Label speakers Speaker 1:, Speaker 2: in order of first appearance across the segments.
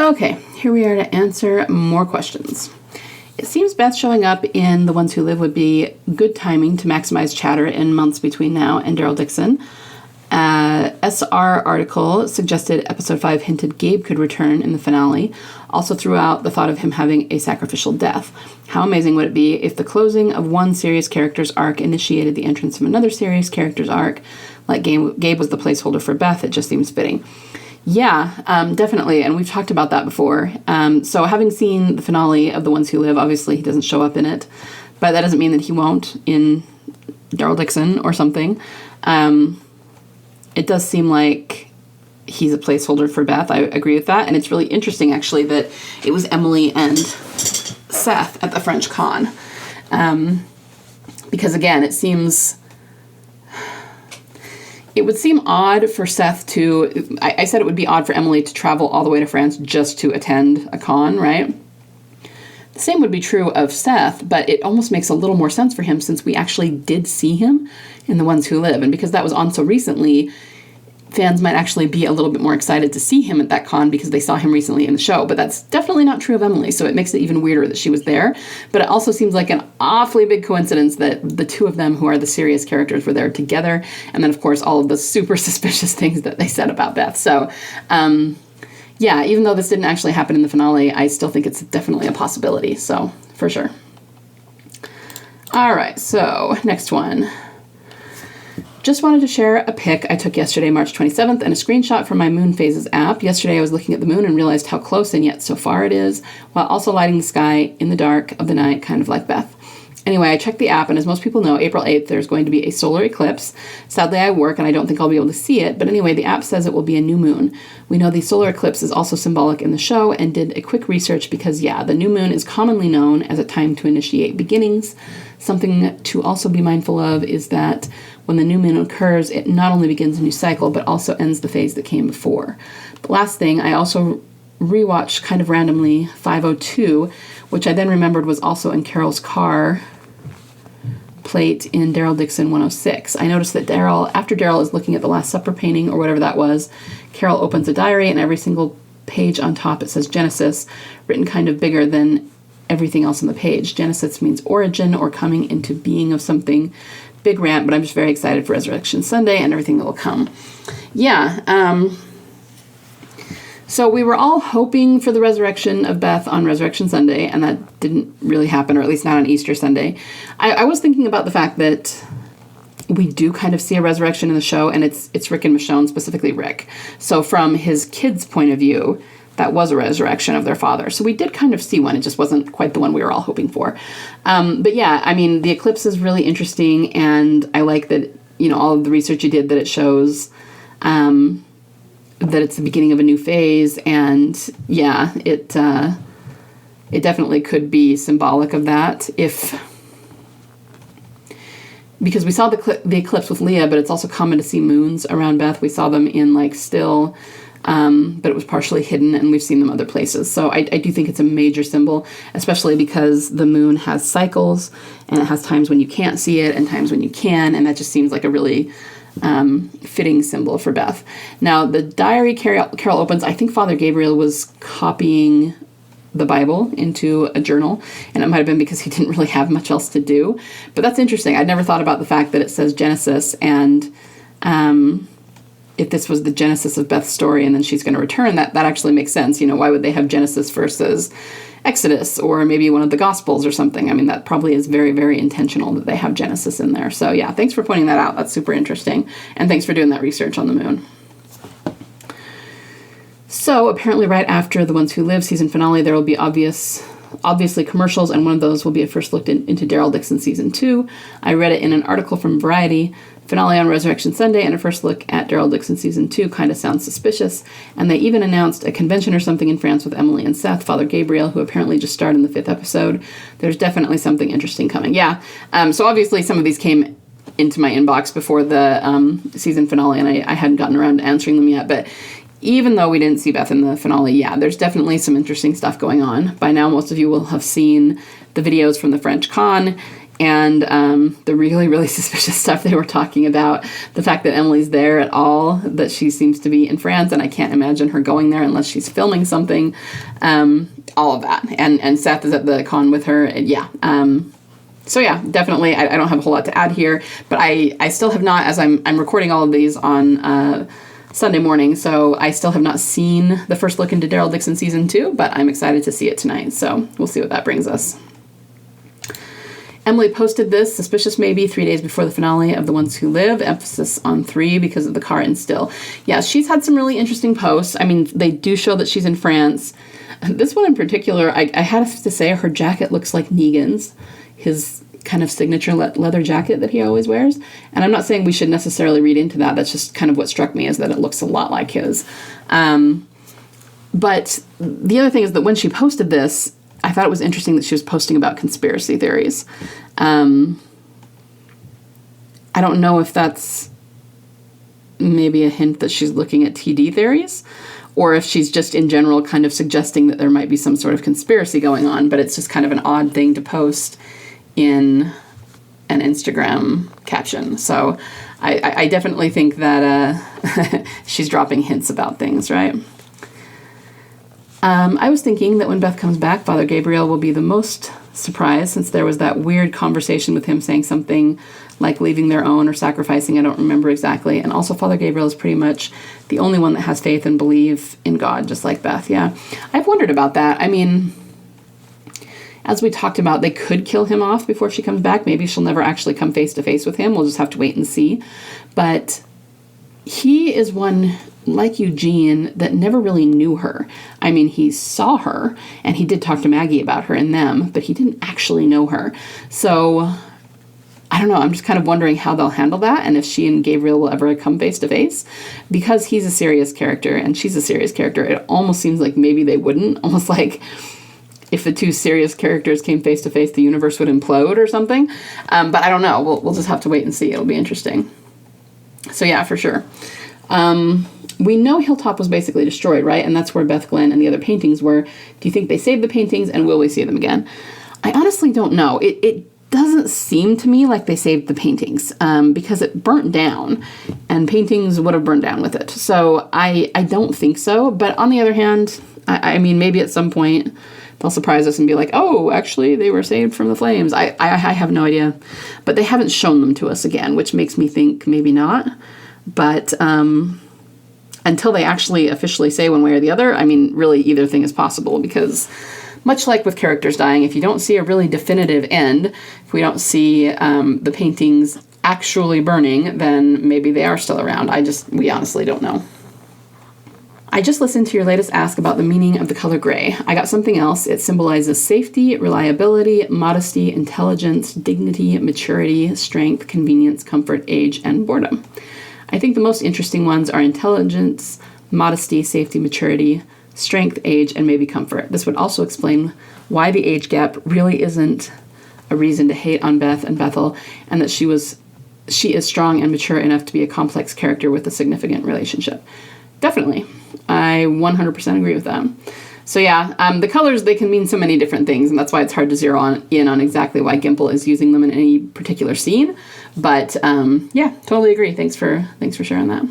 Speaker 1: Okay, here we are to answer more questions. It seems Beth showing up in The Ones Who Live would be good timing to maximize chatter in months between now and Daryl Dixon. SR article suggested episode 5 hinted Gabe could return in the finale, also threw out the thought of him having a sacrificial death. How amazing would it be if the closing of one serious character's arc initiated the entrance of another serious character's arc? Like Gabe was the placeholder for Beth, it just seems fitting. Yeah, definitely, and we've talked about that before. So having seen the finale of The Ones Who Live, obviously he doesn't show up in it, but that doesn't mean that he won't in Daryl Dixon or something. It does seem like he's a placeholder for Beth. I agree with that, and it's really interesting, actually, that it was Emily and Seth at the French con. Because, again, it would seem odd for Seth to... I said it would be odd for Emily to travel all the way to France just to attend a con, right? The same would be true of Seth, but it almost makes a little more sense for him since we actually did see him in The Ones Who Live. And because that was on so recently, fans might actually be a little bit more excited to see him at that con because they saw him recently in the show. But that's definitely not true of Emily, so it makes it even weirder that she was there. But it also seems like an awfully big coincidence that the two of them, who are the serious characters, were there together. And then, of course, all of the super suspicious things that they said about Beth. So, yeah, even though this didn't actually happen in the finale, I still think it's definitely a possibility. So, for sure. All right, so next one. Just wanted to share a pic I took yesterday, March 27th, and a screenshot from my Moon Phases app. Yesterday I was looking at the moon and realized how close and yet so far it is, while also lighting the sky in the dark of the night, kind of like Beth. Anyway, I checked the app, and as most people know, April 8th there's going to be a solar eclipse. Sadly, I work, and I don't think I'll be able to see it, but anyway, the app says it will be a new moon. We know the solar eclipse is also symbolic in the show, and did a quick research because, yeah, the new moon is commonly known as a time to initiate beginnings. Something to also be mindful of is that when the new moon occurs, it not only begins a new cycle, but also ends the phase that came before. The last thing, I also rewatched kind of randomly 502, which I then remembered was also in Carol's car plate in Daryl Dixon 106. I noticed that after Daryl is looking at the Last Supper painting or whatever that was, Carol opens a diary, and every single page on top it says Genesis, written kind of bigger than everything else on the page. Genesis means origin or coming into being of something. Big rant, but I'm just very excited for Resurrection Sunday and everything that will come. Yeah, so we were all hoping for the resurrection of Beth on Resurrection Sunday, and that didn't really happen, or at least not on Easter Sunday. I was thinking about the fact that we do kind of see a resurrection in the show, and it's Rick and Michonne, specifically Rick. So from his kids' point of view, that was a resurrection of their father. So we did kind of see one. It just wasn't quite the one we were all hoping for. But yeah, I mean, the eclipse is really interesting, and I like that, all of the research you did, that it shows that it's the beginning of a new phase, and yeah, it definitely could be symbolic of that because we saw the eclipse with Leah, but it's also common to see moons around Beth. We saw them in still, but it was partially hidden, and we've seen them other places. So I do think it's a major symbol, especially because the moon has cycles, and it has times when you can't see it and times when you can, and that just seems like a really fitting symbol for Beth. Now, the diary Carol opens, I think Father Gabriel was copying the Bible into a journal, and it might have been because he didn't really have much else to do. But that's interesting. I'd never thought about the fact that it says Genesis, and if this was the genesis of Beth's story and then she's going to return, that actually makes sense. Why would they have Genesis versus Exodus or maybe one of the Gospels or something? I mean, that probably is very, very intentional that they have Genesis in there. So yeah, thanks for pointing that out. That's super interesting. And thanks for doing that research on the moon. So apparently right after The Ones Who Live season finale, there will be obviously commercials, and one of those will be a first look into Daryl Dixon season 2. I read it in an article from Variety. Finale on Resurrection Sunday and a first look at Daryl Dixon season 2 kind of sounds suspicious. And they even announced a convention or something in France with Emily and Seth, Father Gabriel, who apparently just starred in the 5th episode. There's definitely something interesting coming. Yeah. So obviously some of these came into my inbox before the season finale, and I hadn't gotten around to answering them yet. But even though we didn't see Beth in the finale, yeah, there's definitely some interesting stuff going on. By now, most of you will have seen the videos from the French con. and the really, really suspicious stuff they were talking about, the fact that Emily's there at all, that she seems to be in France, and I can't imagine her going there unless she's filming something, all of that. And Seth is at the con with her, and so yeah, definitely, I don't have a whole lot to add here, but I still have not, as I'm recording all of these on Sunday morning, so I still have not seen the first look into Daryl Dixon season 2, but I'm excited to see it tonight, so we'll see what that brings us. Emily posted this, suspicious maybe, 3 days before the finale of The Ones Who Live, emphasis on 3 because of the car and still. Yeah, she's had some really interesting posts. I mean, they do show that she's in France. This one in particular, I have to say, her jacket looks like Negan's, his kind of signature leather jacket that he always wears. And I'm not saying we should necessarily read into that. That's just kind of what struck me, is that it looks a lot like his. But the other thing is that when she posted this, I thought it was interesting that she was posting about conspiracy theories. I don't know if that's maybe a hint that she's looking at TD theories, or if she's just in general kind of suggesting that there might be some sort of conspiracy going on, but it's just kind of an odd thing to post in an Instagram caption. So I definitely think that she's dropping hints about things, right? I was thinking that when Beth comes back, Father Gabriel will be the most surprised, since there was that weird conversation with him saying something like leaving their own or sacrificing. I don't remember exactly. And also Father Gabriel is pretty much the only one that has faith and believe in God, just like Beth. Yeah, I've wondered about that. I mean, as we talked about, they could kill him off before she comes back. Maybe she'll never actually come face to face with him. We'll just have to wait and see. But he is one, like Eugene, that never really knew her. I mean, he saw her, and he did talk to Maggie about her and them, but he didn't actually know her. So, I don't know, I'm just kind of wondering how they'll handle that, and if she and Gabriel will ever come face to face. Because he's a serious character, and she's a serious character, it almost seems like maybe they wouldn't. Almost like if the two serious characters came face to face, the universe would implode or something. But I don't know. We'll just have to wait and see. It'll be interesting. So yeah, for sure. We know Hilltop was basically destroyed, right? And that's where Beth, Glenn, and the other paintings were. Do you think they saved the paintings, and will we see them again? I honestly don't know. It doesn't seem to me like they saved the paintings, because it burnt down, and paintings would have burned down with it. So I don't think so. But on the other hand, I mean, maybe at some point they'll surprise us and be like, oh, actually, they were saved from the flames. I have no idea. But they haven't shown them to us again, which makes me think maybe not. But until they actually officially say one way or the other, I mean, really either thing is possible, because much like with characters dying, if you don't see a really definitive end, if we don't see the paintings actually burning, then maybe they are still around. We honestly don't know. I just listened to your latest ask about the meaning of the color gray. I got something else. It symbolizes safety, reliability, modesty, intelligence, dignity, maturity, strength, convenience, comfort, age, and boredom. I think the most interesting ones are intelligence, modesty, safety, maturity, strength, age, and maybe comfort. This would also explain why the age gap really isn't a reason to hate on Beth and Bethyl, and that she is strong and mature enough to be a complex character with a significant relationship. Definitely. I 100% agree with that. So yeah, the colors, they can mean so many different things, and that's why it's hard to zero in on exactly why Gimple is using them in any particular scene. But yeah, totally agree. Thanks for sharing that.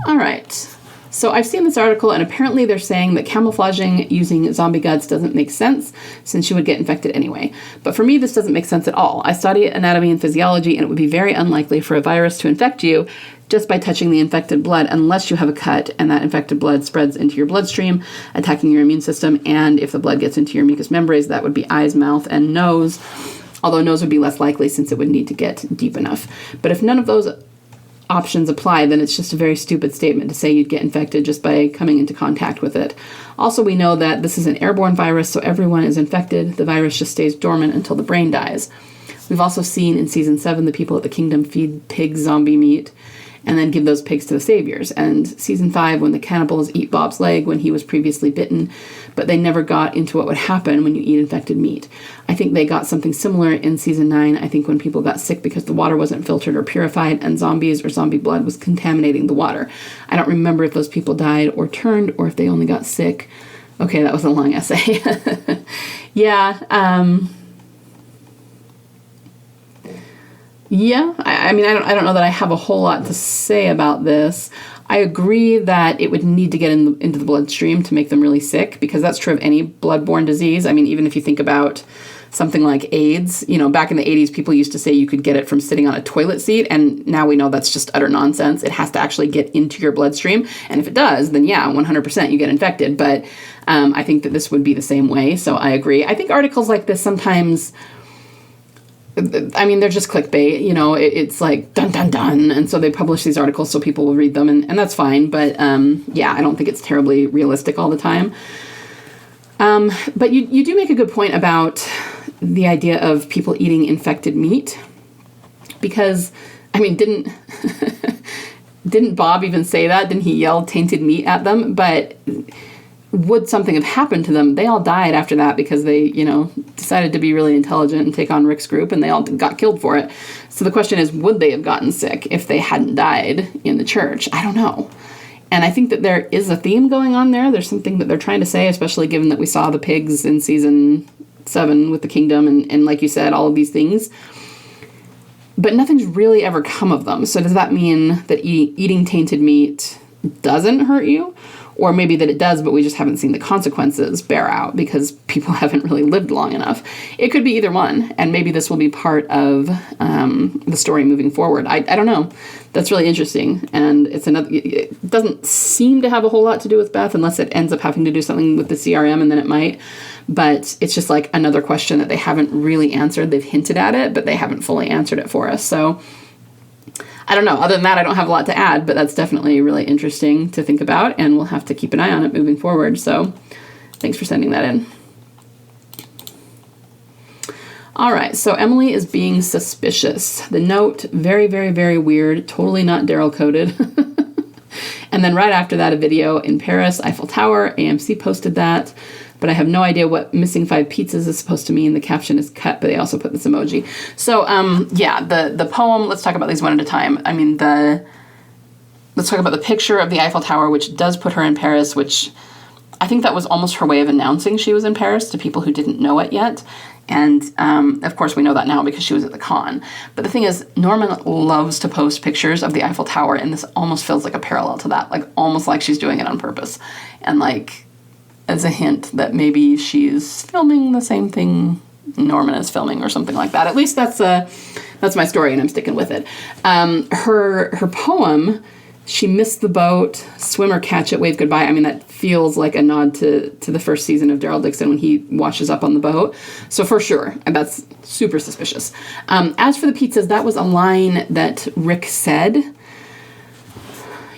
Speaker 1: All right. So I've seen this article, and apparently they're saying that camouflaging using zombie guts doesn't make sense, since you would get infected anyway. But for me, this doesn't make sense at all. I study anatomy and physiology, and it would be very unlikely for a virus to infect you just by touching the infected blood, unless you have a cut and that infected blood spreads into your bloodstream, attacking your immune system. And if the blood gets into your mucous membranes, that would be eyes, mouth, and nose. Although nose would be less likely, since it would need to get deep enough. But if none of those options apply, then it's just a very stupid statement to say you'd get infected just by coming into contact with it. Also, we know that this is an airborne virus, so everyone is infected. The virus just stays dormant until the brain dies. We've also seen in season 7 the people at the kingdom feed pigs zombie meat and then give those pigs to the saviors. And season 5, when the cannibals eat Bob's leg when he was previously bitten, but they never got into what would happen when you eat infected meat. I think they got something similar in season 9, I think, when people got sick because the water wasn't filtered or purified, and zombies or zombie blood was contaminating the water. I don't remember if those people died or turned, or if they only got sick. Okay, that was a long essay. Yeah, Yeah, I mean, I don't know that I have a whole lot to say about this. I agree that it would need to get into the bloodstream to make them really sick, because that's true of any bloodborne disease. I mean, even if you think about something like AIDS, back in the 80s, people used to say you could get it from sitting on a toilet seat, and now we know that's just utter nonsense. It has to actually get into your bloodstream, and if it does, then yeah, 100% you get infected. But I think that this would be the same way, so I agree. I think articles like this sometimes, I mean, they're just clickbait, it's like dun, dun, dun. And so they publish these articles so people will read them, and that's fine. But yeah, I don't think it's terribly realistic all the time. But you do make a good point about the idea of people eating infected meat, because, I mean, didn't Bob even say that? Didn't he yell tainted meat at them? But would something have happened to them? They all died after that because they, decided to be really intelligent and take on Rick's group, and they all got killed for it. So the question is, would they have gotten sick if they hadn't died in the church? I don't know. And I think that there is a theme going on there. There's something that they're trying to say, especially given that we saw the pigs in season 7 with the kingdom, and like you said, all of these things. But nothing's really ever come of them. So does that mean that eating tainted meat doesn't hurt you? Or maybe that it does, but we just haven't seen the consequences bear out because people haven't really lived long enough. It could be either one, and maybe this will be part of the story moving forward. I don't know. That's really interesting, and it doesn't seem to have a whole lot to do with Beth, unless it ends up having to do something with the CRM, and then it might. But it's just like another question that they haven't really answered. They've hinted at it, but they haven't fully answered it for us. So I don't know. Other than that, I don't have a lot to add, but that's definitely really interesting to think about, and we'll have to keep an eye on it moving forward. So thanks for sending that in. All right, so Emily is being suspicious. The note, very, very, very weird, totally not Daryl coded. And then right after that, a video in Paris, Eiffel Tower. AMC posted that, but I have no idea what missing 5 pizzas is supposed to mean. The caption is cut, but they also put this emoji. So, yeah, the poem, let's talk about these one at a time. I mean, let's talk about the picture of the Eiffel Tower, which does put her in Paris, which I think that was almost her way of announcing she was in Paris to people who didn't know it yet. And, of course, we know that now because she was at the con. But the thing is, Norman loves to post pictures of the Eiffel Tower, and this almost feels like a parallel to that, like almost like she's doing it on purpose. And, like, as a hint that maybe she's filming the same thing Norman is filming or something like that. At least that's my story, and I'm sticking with it. Her poem, she missed the boat, swim or catch it, wave goodbye. I mean, that feels like a nod to the first season of Daryl Dixon when he washes up on the boat. So for sure, and that's super suspicious. As for the pizzas, that was a line that Rick said.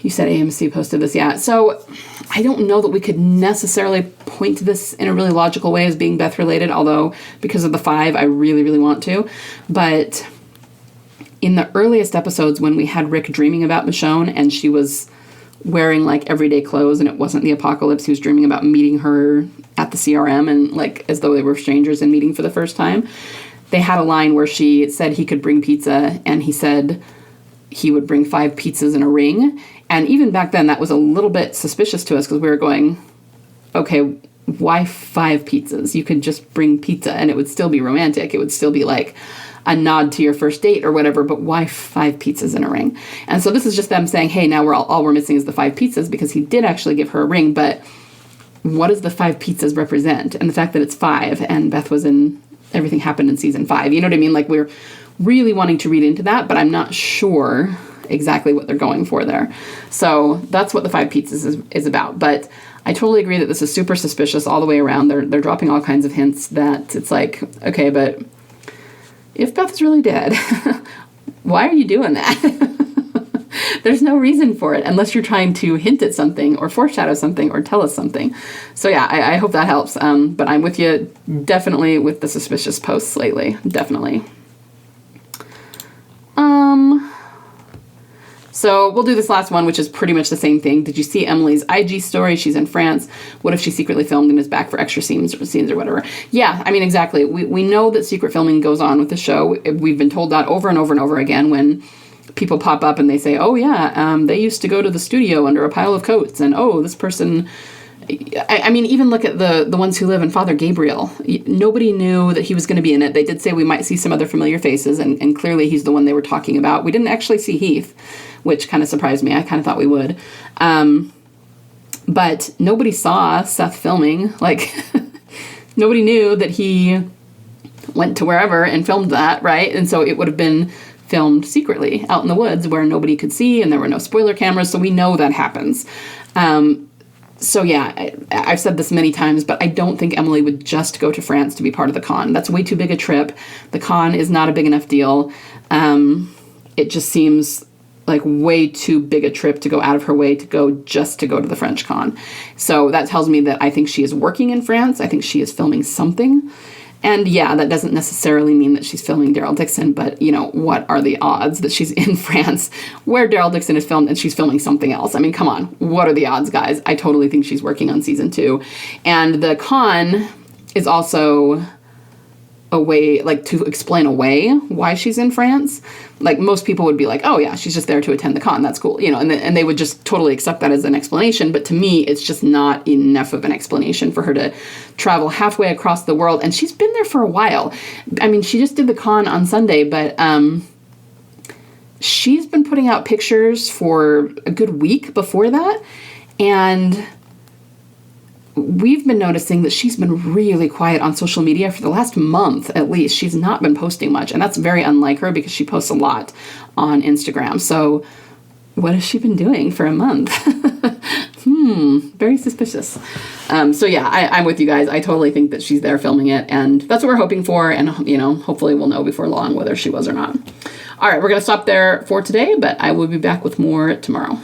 Speaker 1: You said AMC posted this, yeah. So I don't know that we could necessarily point to this in a really logical way as being Beth related, although because of the 5, I really, really want to. But in the earliest episodes when we had Rick dreaming about Michonne and she was wearing like everyday clothes and it wasn't the apocalypse, he was dreaming about meeting her at the CRM and like as though they were strangers and meeting for the first time. They had a line where she said he could bring pizza and he said he would bring 5 pizzas in a ring. And even back then that was a little bit suspicious to us because we were going, okay, why 5 pizzas? You could just bring pizza and it would still be romantic. It would still be like a nod to your first date or whatever, but why 5 pizzas in a ring? And so this is just them saying, hey, now all we're missing is the 5 pizzas, because he did actually give her a ring, but what does the 5 pizzas represent? And the fact that it's 5 and Beth was in, everything happened in season 5, you know what I mean? Like we're really wanting to read into that, but I'm not sure exactly what they're going for there. So that's what the 5 pizzas is about. But I totally agree that this is super suspicious all the way around. They're dropping all kinds of hints that it's like, okay, but if Beth's really dead, why are you doing that? There's no reason for it unless you're trying to hint at something or foreshadow something or tell us something. So yeah, I hope that helps. But I'm with you definitely with the suspicious posts lately. Definitely. So we'll do this last one, which is pretty much the same thing. Did you see Emily's IG story? She's in France. What if she secretly filmed and is back for extra scenes or whatever? Yeah, I mean, exactly. We know that secret filming goes on with the show. We've been told that over and over and over again when people pop up and they say, oh yeah, they used to go to the studio under a pile of coats, and oh, this person I mean, even look at the ones who live in Father Gabriel. Nobody knew that he was going to be in it. They did say we might see some other familiar faces, and clearly he's the one they were talking about. We didn't actually see Heath, which kind of surprised me. I kind of thought we would. But nobody saw Seth filming. Like, nobody knew that he went to wherever and filmed that, right? And so it would have been filmed secretly out in the woods where nobody could see, and there were no spoiler cameras, so we know that happens. So yeah, I've said this many times, but I don't think Emily would just go to France to be part of the con. That's way too big a trip. The con is not a big enough deal. It just seems like way too big a trip to go out of her way to go to the French con. So that tells me that I think she is working in France. I think she is filming something. And yeah, that doesn't necessarily mean that she's filming Daryl Dixon, but, you know, what are the odds that she's in France where Daryl Dixon is filmed and she's filming something else? I mean, come on. What are the odds, guys? I totally think she's working on season 2. And the con is also a way, like, to explain away why she's in France. Like, most people would be like, oh yeah, she's just there to attend the con. That's cool. You know, and they would just totally accept that as an explanation. But to me, it's just not enough of an explanation for her to travel halfway across the world. And she's been there for a while. I mean, she just did the con on Sunday, but she's been putting out pictures for a good week before that. And we've been noticing that she's been really quiet on social media for the last month, at least. She's not been posting much, and that's very unlike her because she posts a lot on Instagram. So what has she been doing for a month? Very suspicious. So yeah, I'm with you guys. I totally think that she's there filming it, and that's what we're hoping for, and, you know, hopefully we'll know before long whether she was or not. All right, we're going to stop there for today, but I will be back with more tomorrow.